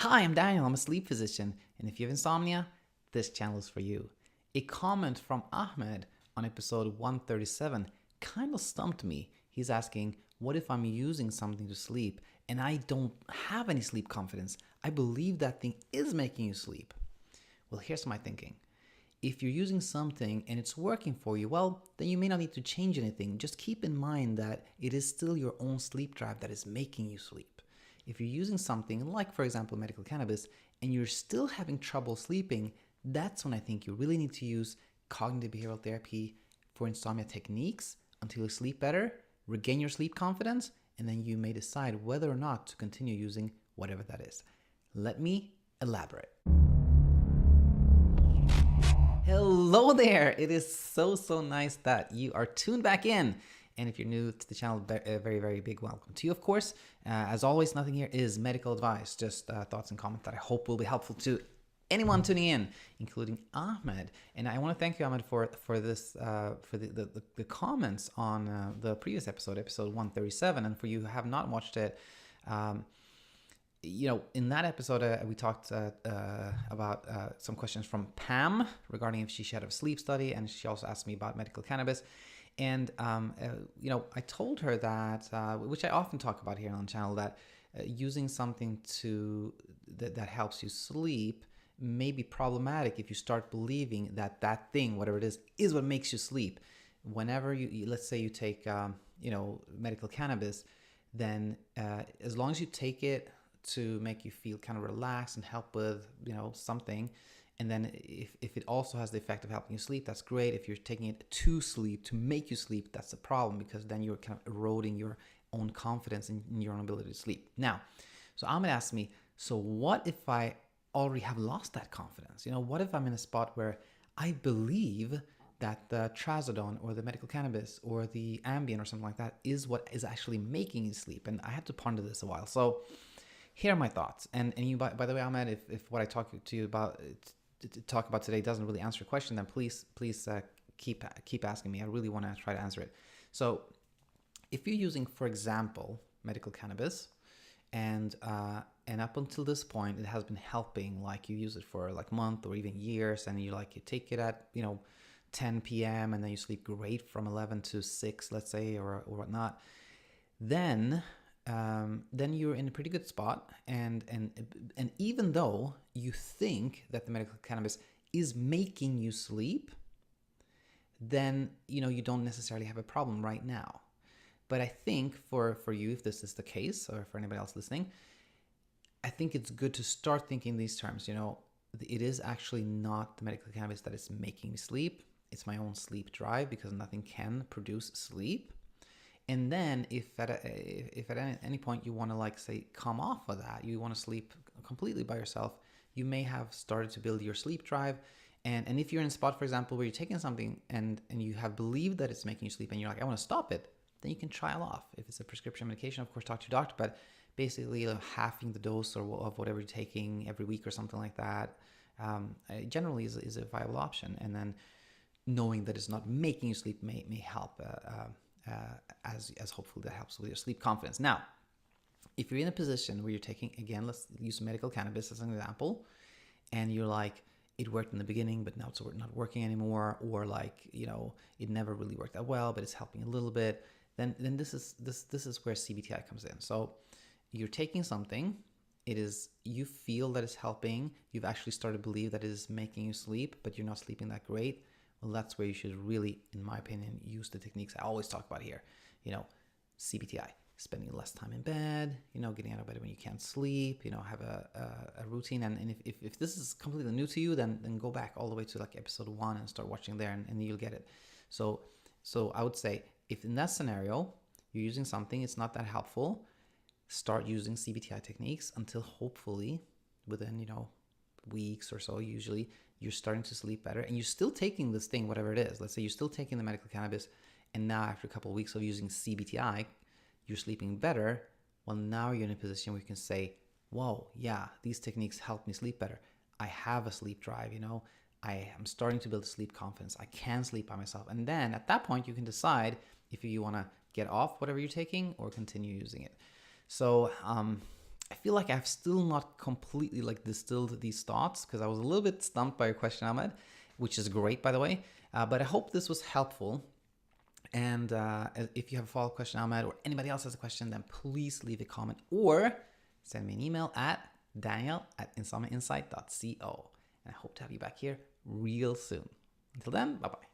Hi, I'm Daniel. I'm a sleep physician, and if you have insomnia, this channel is for you. A comment from Ahmed on episode 137 kind of stumped me. He's asking, what if I'm using something to sleep and I don't have any sleep confidence? I believe that thing is making you sleep. Well, here's my thinking. If you're using something and it's working for you, well, then you may not need to change anything. Just keep in mind that it is still your own sleep drive that is making you sleep. If you're using something like, for example, medical cannabis, and you're still having trouble sleeping, that's when I think you really need to use cognitive behavioral therapy for insomnia techniques until you sleep better, regain your sleep confidence, and then you may decide whether or not to continue using whatever that is. Let me elaborate. Hello there! It is so nice that you are tuned back in. And if you're new to the channel, a very big welcome to you, of course. As always, nothing here is medical advice, just thoughts and comments that I hope will be helpful to anyone tuning in, including Ahmed. And I want to thank you, Ahmed, for the comments on the previous episode 137. And for you who have not watched it, in that episode, we talked about some questions from Pam regarding if she had a sleep study, and she also asked me about medical cannabis. And, I told her that, which I often talk about here on the channel, that using something that helps you sleep may be problematic if you start believing that thing, whatever it is what makes you sleep. Whenever let's say you take, medical cannabis, then as long as you take it to make you feel kind of relaxed and help with, something. And then if it also has the effect of helping you sleep, that's great. If you're taking it to sleep, to make you sleep, that's a problem, because then you're kind of eroding your own confidence in your own ability to sleep. Now, so Ahmed asked me, so what if I already have lost that confidence? What if I'm in a spot where I believe that the trazodone or the medical cannabis or the Ambien or something like that is what is actually making you sleep? And I had to ponder this a while. So here are my thoughts. And you, by the way, Ahmed, if what I talk to you about to talk about today doesn't really answer your question, then please keep asking me. I really want to try to answer it. So if you're using, for example, medical cannabis, and up until this point it has been helping, like you use it for like month or even years, and you take it at 10 p.m. and then you sleep great from 11 to 6, let's say, or whatnot, then you're in a pretty good spot, and even though you think that the medical cannabis is making you sleep, then you don't necessarily have a problem right now. But I think for you, if this is the case, or for anybody else listening, I think it's good to start thinking these terms. It is actually not the medical cannabis that is making me sleep. It's my own sleep drive, because nothing can produce sleep. And then if at any point you want to, say, come off of that, you want to sleep completely by yourself, you may have started to build your sleep drive. And if you're in a spot, for example, where you're taking something and you have believed that it's making you sleep, and you're like, I want to stop it, then you can trial off. If it's a prescription medication, of course, talk to your doctor, but basically halving the dose of whatever you're taking every week or something like that, generally is a viable option. And then knowing that it's not making you sleep may help, as hopefully that helps with your sleep confidence. Now, if you're in a position where you're taking, again, let's use medical cannabis as an example, and you're like, it worked in the beginning, but now it's not working anymore, or it never really worked that well, but it's helping a little bit, then this is where CBTI comes in. So you're taking something, you feel that it's helping, you've actually started to believe that it is making you sleep, but you're not sleeping that great. Well, that's where you should really, in my opinion, use the techniques I always talk about here. CBTI, spending less time in bed, getting out of bed when you can't sleep, have a routine. And if this is completely new to you, then go back all the way to episode 1 and start watching there, and you'll get it. So I would say, if in that scenario you're using something, it's not that helpful, start using CBTI techniques until hopefully within, weeks or so, usually, you're starting to sleep better, and you're still taking this thing, whatever it is. Let's say you're still taking the medical cannabis, and now after a couple of weeks of using CBTI, you're sleeping better. Well, now you're in a position where you can say, whoa, yeah, these techniques help me sleep better. I have a sleep drive, I am starting to build sleep confidence. I can sleep by myself. And then at that point, you can decide if you want to get off whatever you're taking or continue using it. So I feel like I've still not completely like distilled these thoughts, because I was a little bit stumped by your question, Ahmed, which is great, by the way. But I hope this was helpful. And if you have a follow-up question, Ahmed, or anybody else has a question, then please leave a comment or send me an email at daniel@insomniainsight.co. And I hope to have you back here real soon. Until then, bye-bye.